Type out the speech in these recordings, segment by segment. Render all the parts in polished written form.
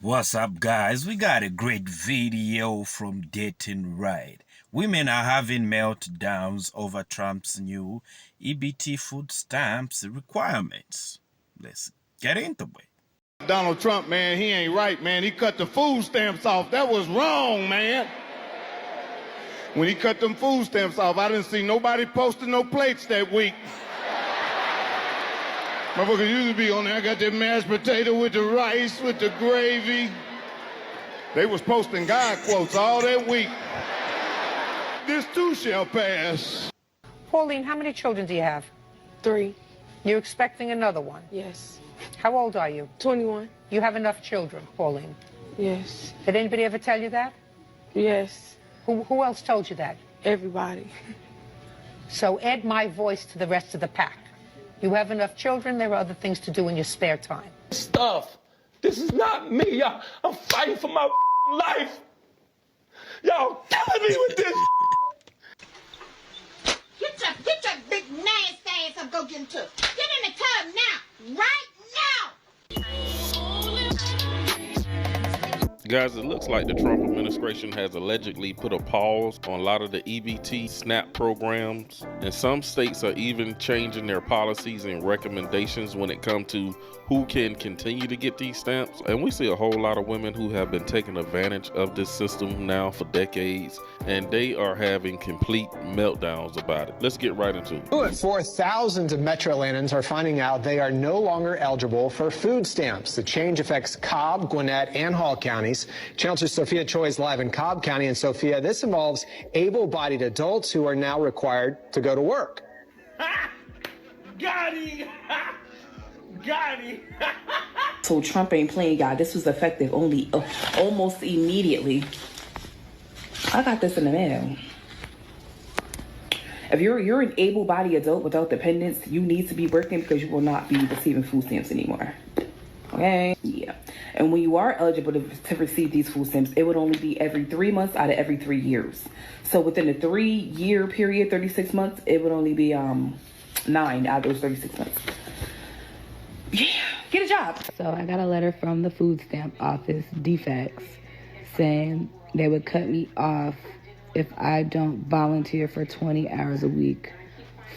What's up, guys? We got a great video from Dating Right. Women are having meltdowns over Trump's new EBT food stamps requirements. Let's get into it. Donald Trump, man, he ain't right, man. He cut the food stamps off. That was wrong, man. When he cut them food stamps off, I didn't see nobody posting no plates that week. Motherfuckers used to be on there. I got that mashed potato with the rice, with the gravy. They was posting God quotes all that week. This too shall pass. Pauline, how many children do you have? 3. You're expecting another one? Yes. How old are you? 21. You have enough children, Pauline. Yes. Did anybody ever tell you that? Yes. Who else told you that? Everybody. So add my voice to the rest of the pack. You have enough children, there are other things to do in your spare time. Stuff. This is not me, y'all. I'm fighting for my life. Y'all killing me with this. Get your big nasty ass up, go get in the tub. Get in the tub now, right now. Guys, it looks like the Trump administration has allegedly put a pause on a lot of the EBT SNAP programs, and some states are even changing their policies and recommendations when it comes to who can continue to get these stamps. And we see a whole lot of women who have been taking advantage of this system now for decades, and they are having complete meltdowns about it. Let's get right into it. For thousands of Metro Atlantans are finding out they are no longer eligible for food stamps. The change affects Cobb, Gwinnett, and Hall counties. Chancellor Sophia Choi is live in Cobb County. And Sophia, this involves able-bodied adults who are now required to go to work. Got him. Got him. So Trump ain't playing, y'all. This was effective only almost immediately. I got this in the mail. If you're an able-bodied adult without dependents, you need to be working because you will not be receiving food stamps anymore. Okay? Yeah. And when you are eligible to receive these food stamps, it would only be every 3 months out of every 3 years. So within a 3-year period, 36 months, it would only be 9 out of those 36 months. Yeah, get a job. So I got a letter from the food stamp office, DFACS, saying they would cut me off if I don't volunteer for 20 hours a week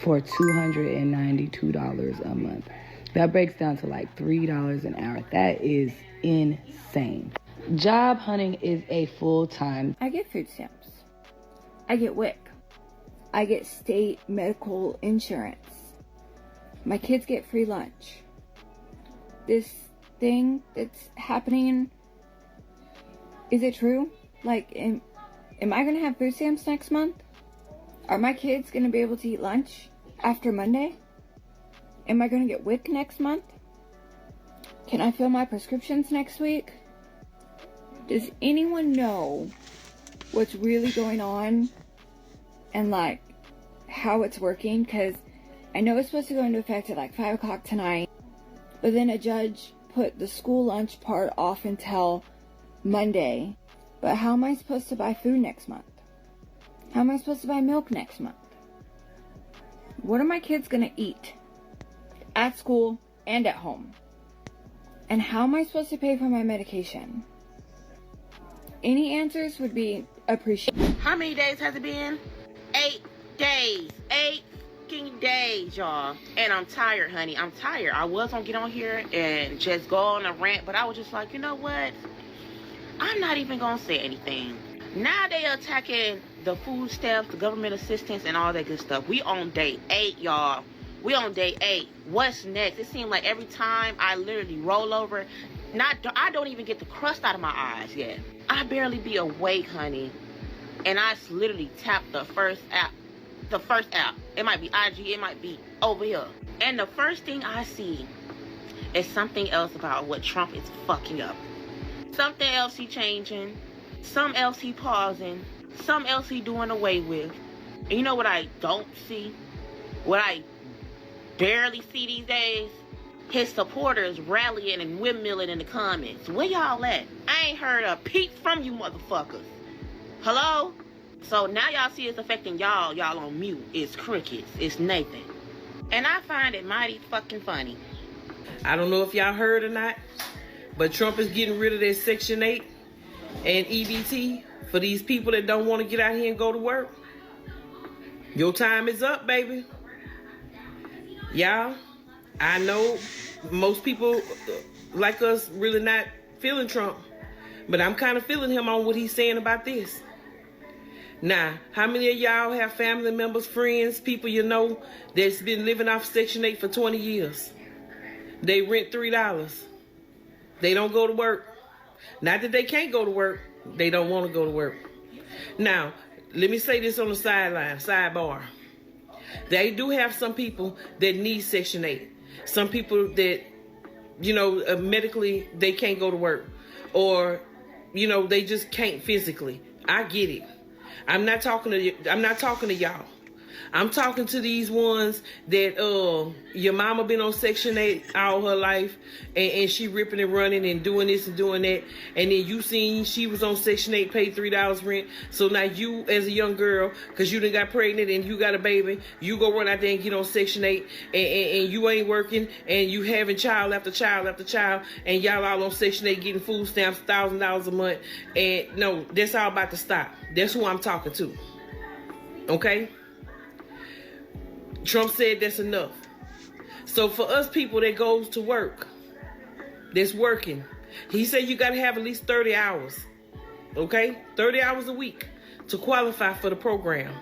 for $292 a month. That breaks down to like $3 an hour. That is insane. Job hunting is a full-time. I get food stamps. I get WIC. I get state medical insurance. My kids get free lunch. This thing that's happening, is it true? Like, am I going to have food stamps next month? Are my kids going to be able to eat lunch after Monday? Am I going to get WIC next month? Can I fill my prescriptions next week? Does anyone know what's really going on and like how it's working? Because I know it's supposed to go into effect at like 5 o'clock tonight, but then a judge put the school lunch part off until Monday. But how am I supposed to buy food next month? How am I supposed to buy milk next month? What are my kids going to eat at school and at home? And how am I supposed to pay for my medication? Any answers would be appreciated. How many days has it been? 8 days. 8 fucking days, y'all. And I'm tired, honey. I'm tired. I was gonna get on here and just go on a rant, but I was just like, you know what? I'm not even gonna say anything. Now they attacking the food stamps, the government assistance, and all that good stuff. We on day 8, y'all. We on day 8. What's next? It seems like every time I literally roll over, I don't even get the crust out of my eyes yet. I barely be awake, honey. And I literally tapped the first app. The first app. It might be IG, it might be over here. And the first thing I see is something else about what Trump is fucking up. Something else he changing. Something else he pausing. Something else he doing away with. And you know what I don't see? What I barely see these days? His supporters rallying and windmilling in the comments. Where y'all at? I ain't heard a peep from you motherfuckers. Hello? So now y'all see it's affecting y'all. Y'all on mute. It's crickets. It's Nathan. And I find it mighty fucking funny. I don't know if y'all heard or not, But Trump is getting rid of that Section 8 and EBT for these people that don't want to get out here and go to work. Your time is up, baby. Y'all, I know most people like us really not feeling Trump, but I'm kind of feeling him on what he's saying about this. Now, how many of y'all have family members, friends, people you know that's been living off Section 8 for 20 years? They rent $3. They don't go to work. Not that they can't go to work. They don't want to go to work. Now, let me say this on the sidebar. They do have some people that need Section 8. Some people that, medically, they can't go to work. Or, they just can't physically. I get it. I'm not talking to y'all. I'm talking to these ones that your mama been on Section 8 all her life, and she ripping and running and doing this and doing that, and then you seen she was on Section 8, paid $3 rent, so now you as a young girl, because you done got pregnant and you got a baby, you go run out there and get on Section 8, and you ain't working, and you having child after child after child, and y'all all on Section 8 getting food stamps, $1,000 a month, and no, that's all about to stop. That's who I'm talking to. Okay? Trump said that's enough. So for us people that goes to work, that's working, he said you got to have at least 30 hours, okay? 30 hours a week to qualify for the program,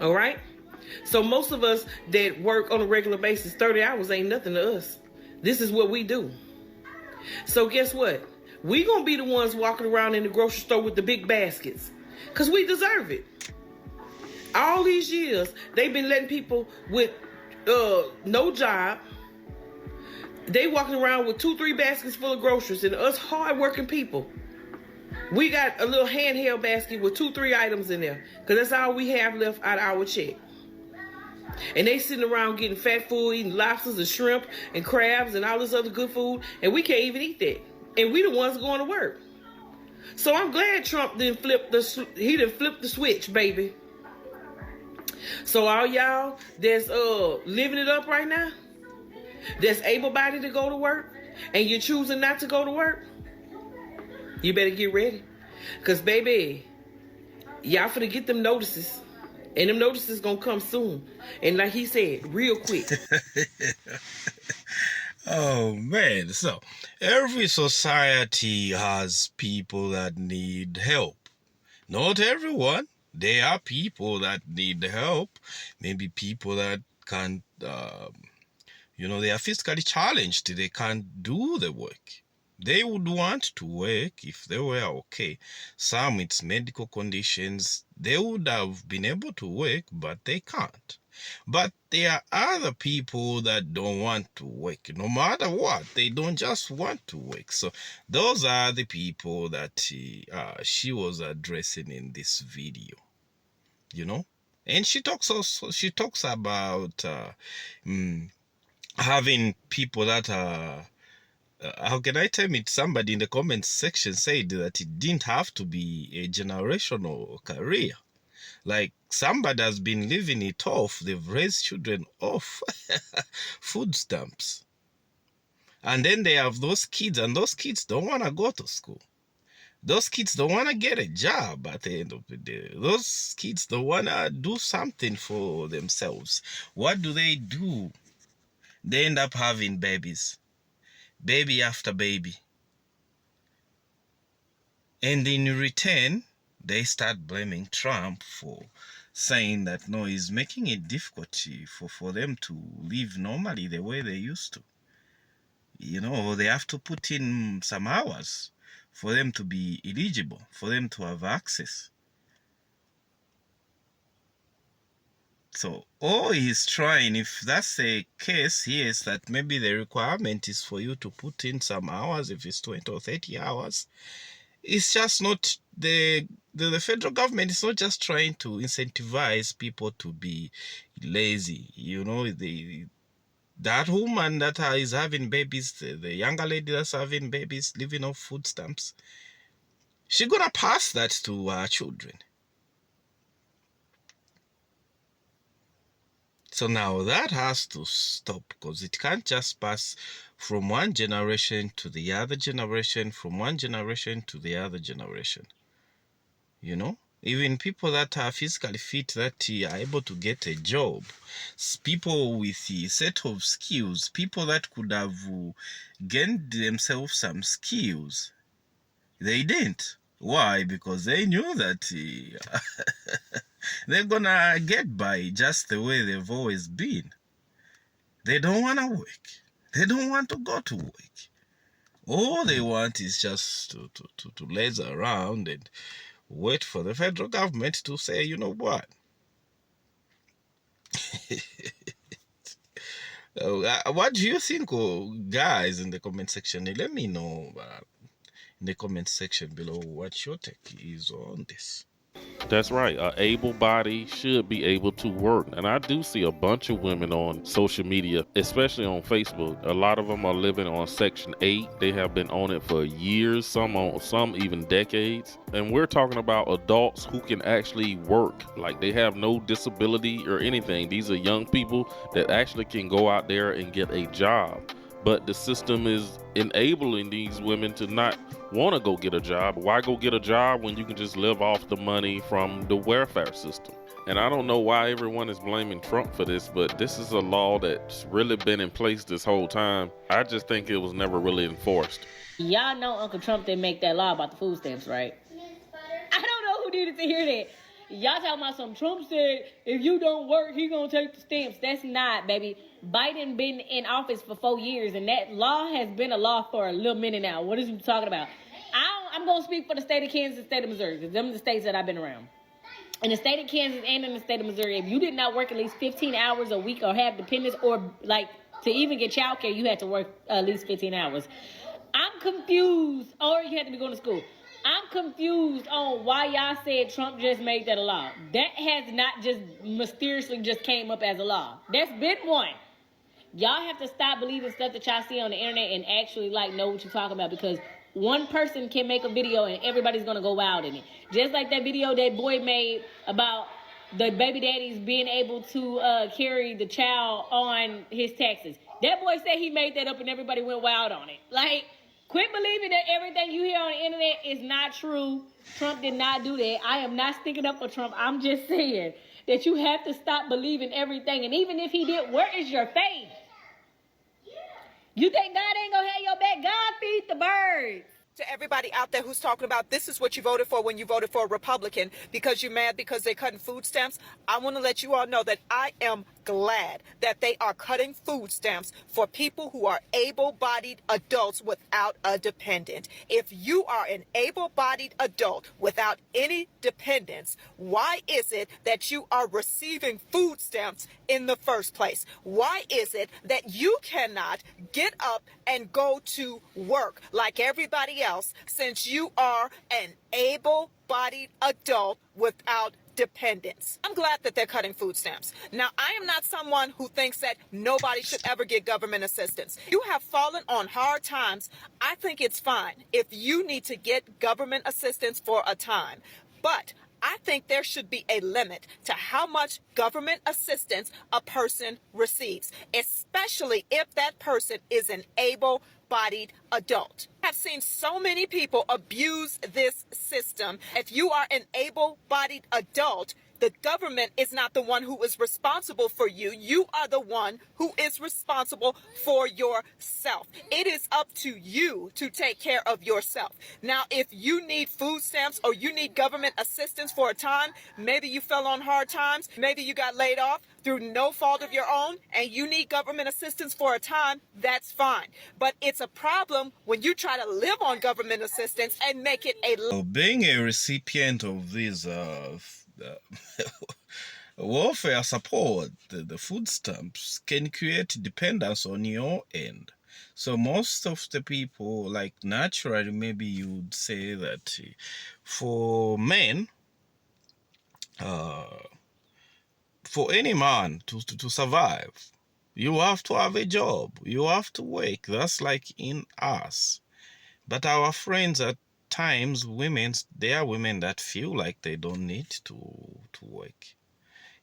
all right? So most of us that work on a regular basis, 30 hours ain't nothing to us. This is what we do. So guess what? We gonna be the ones walking around in the grocery store with the big baskets because we deserve it. All these years, they've been letting people with no job. They walking around with 2-3 baskets full of groceries, and us hard-working people, we got a little handheld basket with 2-3 items in there, because that's all we have left out of our check. And they sitting around getting fat food, eating lobsters and shrimp and crabs and all this other good food, and we can't even eat that. And we the ones going to work. So I'm glad Trump didn't flip the switch, baby. So all y'all that's living it up right now, that's able-bodied to go to work, and you're choosing not to go to work, you better get ready. Because, baby, y'all finna get them notices. And them notices gonna come soon. And like he said, real quick. Oh, man. So, every society has people that need help. Not everyone. There are people that need help. Maybe people that can't, they are physically challenged. They can't do the work. They would want to work if they were okay. Some, it's medical conditions. They would have been able to work, but they can't. But there are other people that don't want to work. No matter what, they don't just want to work. So those are the people that she was addressing in this video. And she talks about having people that are how can I tell it? Somebody in the comments section said that it didn't have to be a generational career. Like somebody has been living it off. They've raised children off food stamps. And then they have those kids, and those kids don't want to go to school. Those kids don't want to get a job at the end of the day. Those kids don't want to do something for themselves. What do? They end up having babies. Baby after baby. And in return, they start blaming Trump for saying that, no, he's making it difficult for them to live normally the way they used to. They have to put in some hours for them to be eligible, for them to have access. So all he's trying, if that's the case, yes, that maybe the requirement is for you to put in some hours, if it's 20 or 30 hours. It's just not, the federal government is not just trying to incentivize people to be lazy. That woman that is having babies, the younger lady that's having babies, living off food stamps, she's gonna pass that to her children. So now that has to stop, because it can't just pass from one generation to the other generation, from one generation to the other generation. You know, even people that are physically fit, that are able to get a job, people with a set of skills, people that could have gained themselves some skills, they didn't. Why? Because they knew that they're gonna get by just the way they've always been. They don't want to work. They don't want to go to work. All they want is just to laze around and wait for the federal government to say, you know what? What do you think, guys, in the comment section? Let me know in the comment section below what your take is on this. That's right. A able body should be able to work. And I do see a bunch of women on social media, especially on Facebook. A lot of them are living on Section 8. They have been on it for years, some even decades. And we're talking about adults who can actually work. Like, they have no disability or anything. These are young people that actually can go out there and get a job. But the system is enabling these women to not want to go get a job. Why go get a job when you can just live off the money from the welfare system? And I don't know why everyone is blaming Trump for this, but this is a law that's really been in place this whole time. I just think it was never really enforced. Y'all know Uncle Trump didn't make that law about the food stamps, right? I don't know who needed to hear that. Y'all talking about some Trump said, if you don't work, he gonna take the stamps. That's not, baby. Biden been in office for 4 years, and that law has been a law for a little minute now. What is you talking about? I'm gonna speak for the state of Kansas and state of Missouri, because them are the states that I've been around. In the state of Kansas and in the state of Missouri, if you did not work at least 15 hours a week or have dependents, or like to even get child care, you had to work at least 15 hours. I'm confused, or you had to be going to school. I'm confused on why y'all said Trump just made that a law. That has not just mysteriously just came up as a law. That's been one. Y'all have to stop believing stuff that y'all see on the internet and actually like know what you're talking about, because one person can make a video and everybody's gonna go wild in it. Just like that video that boy made about the baby daddies being able to carry the child on his taxes. That boy said he made that up and everybody went wild on it. Like, quit believing that everything you hear on the internet is not true. Trump did not do that. I am not sticking up for Trump. I'm just saying that you have to stop believing everything. And even if he did, where is your faith? You think God ain't gonna have your back? God feed the birds. To everybody out there who's talking about this is what you voted for when you voted for a Republican because you're mad because they're cutting food stamps, I want to let you all know that I am glad that they are cutting food stamps for people who are able-bodied adults without a dependent. If you are an able-bodied adult without any dependents, why is it that you are receiving food stamps in the first place? Why is it that you cannot get up and go to work like everybody else since you are an able-bodied adult without dependents? I'm glad that they're cutting food stamps. Now, I am not someone who thinks that nobody should ever get government assistance. You have fallen on hard times. I think it's fine if you need to get government assistance for a time. But I think there should be a limit to how much government assistance a person receives, especially if that person is an able-bodied adult. I've seen so many people abuse this system. If you are an able-bodied adult, the government is not the one who is responsible for you. You are the one who is responsible for yourself. It is up to you to take care of yourself. Now, if you need food stamps or you need government assistance for a time, maybe you fell on hard times, maybe you got laid off through no fault of your own, and you need government assistance for a time, that's fine. But it's a problem when you try to live on government assistance and make it a... Being a recipient of these welfare support, the food stamps, can create dependence on your end. So most of the people, like naturally, maybe you would say that for men, for any man to survive, you have to have a job. You have to work. That's like in us. But our friends at times, there are women that feel like they don't need to work.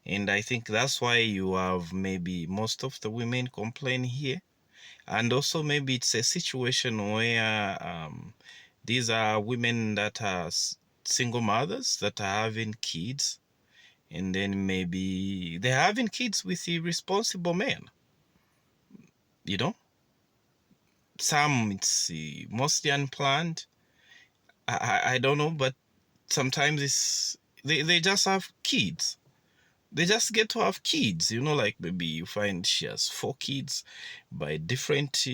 And I think that's why you have maybe most of the women complain here. And also maybe it's a situation where these are women that are single mothers that are having kids, and then maybe they're having kids with irresponsible men. You know, some it's mostly unplanned. I don't know, but sometimes it's they just have kids. They just get to have kids, you know, like maybe you find she has 4 kids by different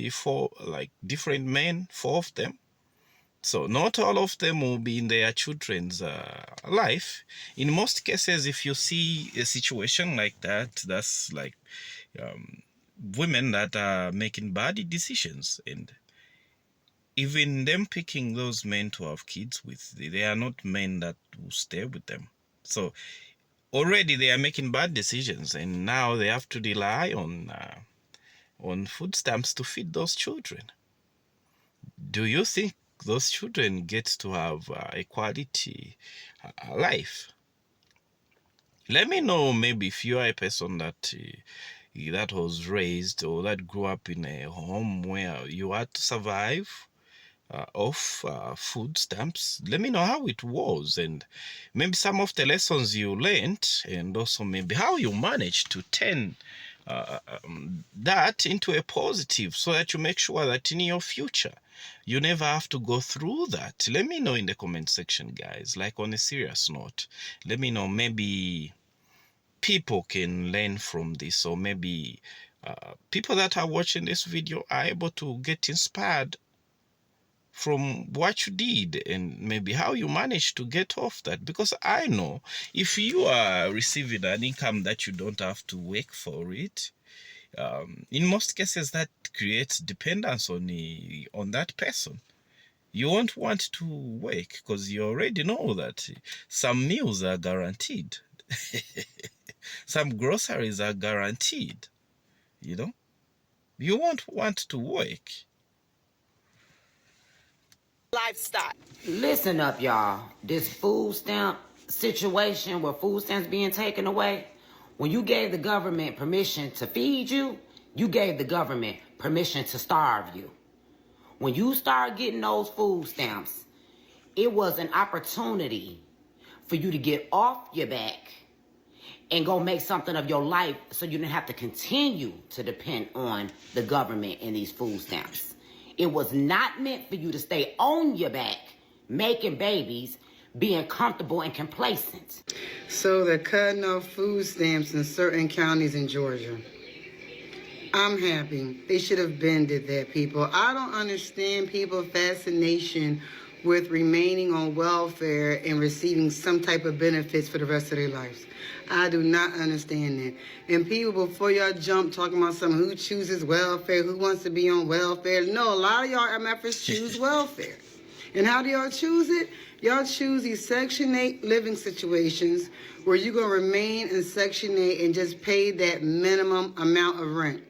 different men, 4 of them. So not all of them will be in their children's life. In most cases, if you see a situation like that, that's like women that are making bad decisions, and even them picking those men to have kids with, they are not men that will stay with them. So already they are making bad decisions, and now they have to rely on food stamps to feed those children. Do you think those children get to have a quality life? Let me know maybe if you are a person that that was raised or that grew up in a home where you had to survive off food stamps. Let me know how it was, and maybe some of the lessons you learned, and also maybe how you managed to turn that into a positive, so that you make sure that in your future you never have to go through that. Let me know in the comment section, guys. Like, on a serious note, let me know, maybe people can learn from this, or maybe people that are watching this video are able to get inspired from what you did, and maybe how you managed to get off that. Because I know if you are receiving an income that you don't have to work for it, in most cases that creates dependence on that person. You won't want to work because you already know that some meals are guaranteed. Some groceries are guaranteed. You know, you won't want to work. Livestock. Listen up, y'all. This food stamp situation where food stamps being taken away, when you gave the government permission to feed you, you gave the government permission to starve you. When you start getting those food stamps, it was an opportunity for you to get off your back and go make something of your life, so you didn't have to continue to depend on the government and these food stamps. It was not meant for you to stay on your back, making babies, being comfortable and complacent. So they're cutting off food stamps in certain counties in Georgia. I'm happy. They should have been did that, people. I don't understand people's fascination with remaining on welfare and receiving some type of benefits for the rest of their lives. I do not understand that. And people, before y'all jump talking about some who chooses welfare, who wants to be on welfare. No, a lot of y'all MFers choose welfare. And how do y'all choose it? Y'all choose these Section 8 living situations where you're going to remain in Section 8 and just pay that minimum amount of rent.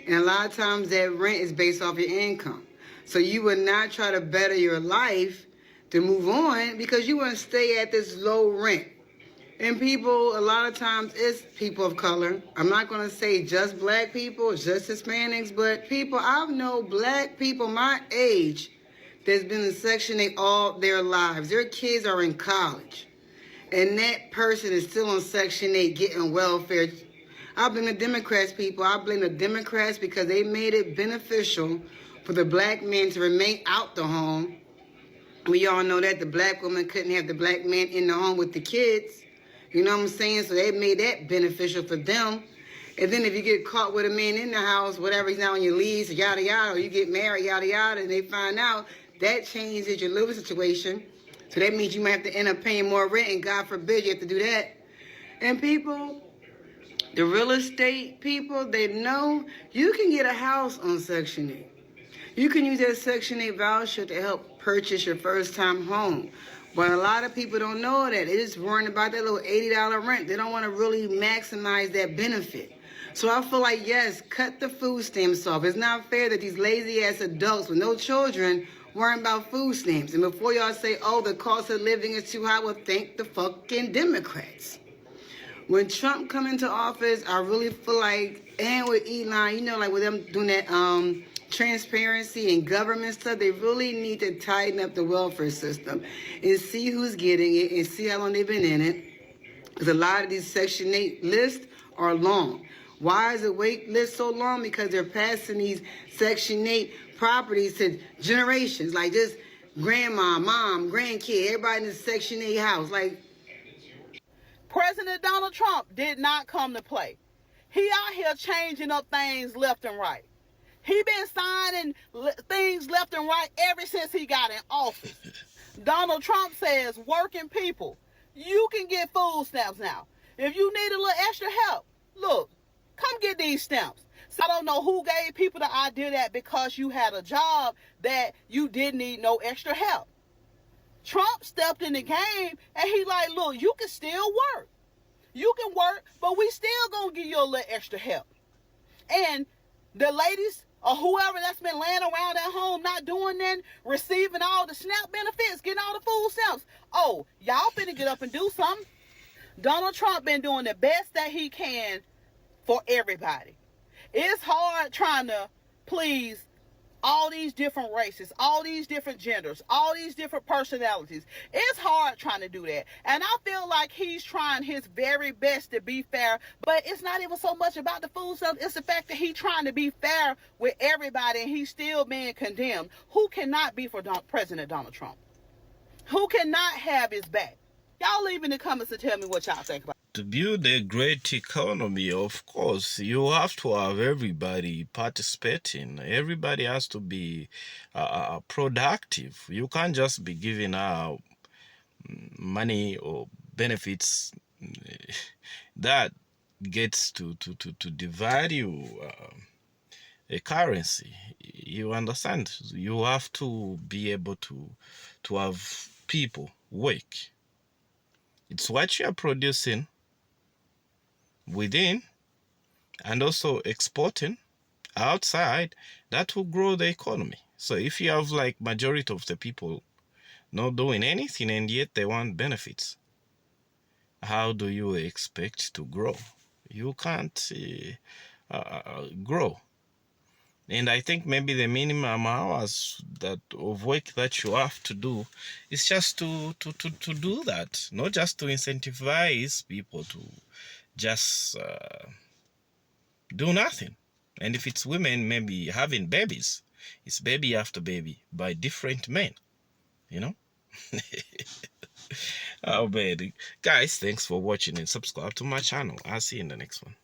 And a lot of times that rent is based off your income. So you would not try to better your life to move on because you want to stay at this low rent. And people, a lot of times, it's people of color. I'm not going to say just black people, just Hispanics, but people, I know black people my age that's been in Section 8 all their lives. Their kids are in college. And that person is still on Section 8 getting welfare. I blame the Democrats, people. I blame the Democrats because they made it beneficial for the black men to remain out the home. We all know that the black woman couldn't have the black man in the home with the kids. You know what I'm saying? So they made that beneficial for them. And then if you get caught with a man in the house, whatever, he's not on your lease, yada, yada, or you get married, yada, yada, and they find out, that changes your living situation. So that means you might have to end up paying more rent, and God forbid you have to do that. And people, the real estate people, they know you can get a house on Section 8. You can use that Section 8 voucher to help purchase your first-time home. But a lot of people don't know that. They're just worrying about that little $80 rent. They don't want to really maximize that benefit. So I feel like, yes, cut the food stamps off. It's not fair that these lazy-ass adults with no children worrying about food stamps. And before y'all say, oh, the cost of living is too high, well, thank the fucking Democrats. When Trump come into office, I really feel like, and with Elon, you know, like with them doing that transparency and government stuff, they really need to tighten up the welfare system and see who's getting it and see how long they've been in it. Because a lot of these Section 8 lists are long. Why is the wait list so long? Because they're passing these Section 8 properties to generations, like just grandma, mom, grandkid, everybody in the Section 8 house. Like, President Donald Trump did not come to play. He out here changing up things left and right. He been signing things left and right ever since he got in office. Donald Trump says, working people, you can get food stamps now. If you need a little extra help, look, come get these stamps. So I don't know who gave people the idea that because you had a job that you didn't need no extra help. Trump stepped in the game and he like, look, you can still work. You can work, but we still gonna give you a little extra help. And the ladies or whoever that's been laying around at home not doing nothing, receiving all the SNAP benefits, getting all the food stamps. Oh, y'all finna get up and do something. Donald Trump been doing the best that he can for everybody. It's hard trying to please all these different races, all these different genders, all these different personalities. It's hard trying to do that. And I feel like he's trying his very best to be fair, but it's not even so much about the food stuff. It's the fact that he's trying to be fair with everybody and he's still being condemned. Who cannot be for President Donald Trump? Who cannot have his back? Y'all leave in the comments and tell me what y'all think about it. To build a great economy, of course, you have to have everybody participating. Everybody has to be productive. You can't just be giving out money or benefits that gets to devalue a currency. You understand? You have to be able to have people work. It's what you are producing within and also exporting outside that will grow the economy. So if you have like majority of the people not doing anything and yet they want benefits, how do you expect to grow? You can't grow. And I think maybe the minimum hours that of work that you have to do is just to do that, not just to incentivize people to just do nothing. And if it's women, maybe having babies, it's baby after baby by different men, you know. Oh man, guys, thanks for watching and subscribe to my channel. I'll see you in the next one.